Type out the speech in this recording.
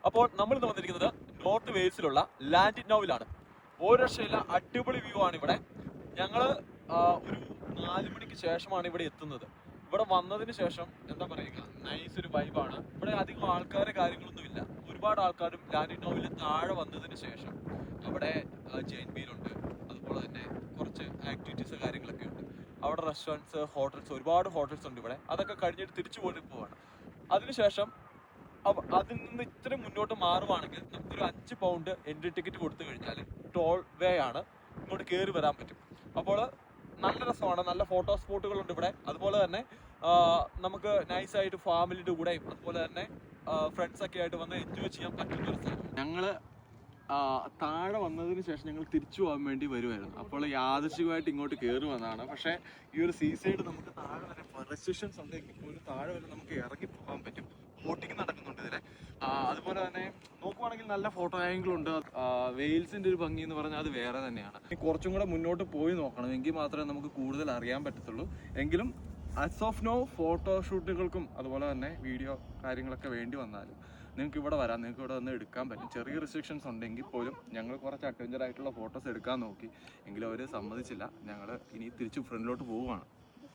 അപ്പോൾ നമ്മൾ ഇന്ന് വന്നിരിക്കുന്നത് നോർത്ത് വെയിൽസിലുള്ള ലാൻഡിനോവിലാണ്. ഒരു രക്ഷയില്ല, അടിപൊളി വ്യൂ ആണ് ഇവിടെ. ഞങ്ങൾ ഒരു 4 മണിക്ക് ശേഷമാണ് ഇവിടെ എത്തുന്നത്. ഇവിടെ വന്നതിന് ശേഷം എന്താ പറയുക, നൈസ് ഒരു വൈബാണ്. ഇവിടെ അധികം ആൾക്കാരെ കാര്യങ്ങളൊന്നുമില്ല. ഒരുപാട് ആൾക്കാരും ലാൻഡിനോവിൽ താഴെ വന്നതിന് ശേഷം അവിടെ ജെയിൻ വീലുണ്ട്, അതുപോലെ തന്നെ കുറച്ച് ആക്ടിവിറ്റീസ് കാര്യങ്ങളൊക്കെ ഉണ്ട്. അവിടെ റെസ്റ്റോറൻറ്റ്സ്, ഹോട്ടൽസ്, ഒരുപാട് ഹോട്ടൽസ് ഉണ്ട് ഇവിടെ. അതൊക്കെ കഴിഞ്ഞിട്ട് തിരിച്ചു പോവാണ്. അതിനുശേഷം അതിൽ നിന്ന് ഇത്രയും മുന്നോട്ട് മാറുവാണെങ്കിൽ നമുക്കൊരു 5 പൗണ്ട് എൻട്രി ടിക്കറ്റ് കൊടുത്തു കഴിഞ്ഞാൽ ടോൾ വേ ആണ്, ഇങ്ങോട്ട് കയറി വരാൻ പറ്റും. അപ്പോൾ നല്ല രസമാണ്, നല്ല ഫോട്ടോ സ്പോട്ടുകളുണ്ട് ഇവിടെ. അതുപോലെ തന്നെ നമുക്ക് നൈസായിട്ട് ഫാമിലിയുടെ കൂടെയും അതുപോലെ തന്നെ ഫ്രണ്ട്സ് ഒക്കെ ആയിട്ട് വന്ന് എൻജോയ് ചെയ്യാൻ പറ്റുന്ന ഒരു സ്ഥലം. ഞങ്ങള് താഴെ വന്നതിന് ശേഷം ഞങ്ങൾ തിരിച്ചു പോകാൻ വേണ്ടി വരുമായിരുന്നു. അപ്പോൾ യാദൃശികമായിട്ട് ഇങ്ങോട്ട് കയറി വന്നതാണ്. പക്ഷേ ഈ ഒരു സീ സൈഡ് നമുക്ക് താഴെ വരെ റെസ്ട്രിക്ഷൻസ് ഉണ്ടെങ്കിൽ പോലും താഴെ വരെ നമുക്ക് ഇറങ്ങി പോകാൻ പറ്റും. ബോട്ടിങ് നടക്കുന്നുണ്ട് ഇതിലെ. അതുപോലെ തന്നെ നോക്കുവാണെങ്കിൽ നല്ല ഫോട്ടോ ആംഗിളുണ്ട്. വെയിൽസിന്റെ ഒരു ഭംഗി എന്ന് പറഞ്ഞാൽ അത് വേറെ തന്നെയാണ്. കുറച്ചും കൂടെ മുന്നോട്ട് പോയി നോക്കണം, എങ്കിൽ മാത്രമേ നമുക്ക് കൂടുതൽ അറിയാൻ പറ്റത്തുള്ളൂ. എങ്കിലും ആസ് ഓഫ് നോ ഫോട്ടോഷൂട്ടുകൾക്കും അതുപോലെ തന്നെ വീഡിയോ കാര്യങ്ങളൊക്കെ വേണ്ടി വന്നാലും നിങ്ങൾക്ക് ഇവിടെ വരാം, നിങ്ങൾക്ക് ഇവിടെ വന്ന് എടുക്കാൻ പറ്റും. ചെറിയ റെസ്ട്രിക്ഷൻസ് ഉണ്ടെങ്കിൽ പോലും ഞങ്ങൾ കുറച്ച് അഡ്വഞ്ചർ ആയിട്ടുള്ള ഫോട്ടോസ് എടുക്കാൻ നോക്കി, എങ്കിലും അവർ സമ്മതിച്ചില്ല. ഞങ്ങൾ ഇനി തിരിച്ച് ഫ്രണ്ടിലോട്ട് പോവുകയാണ്.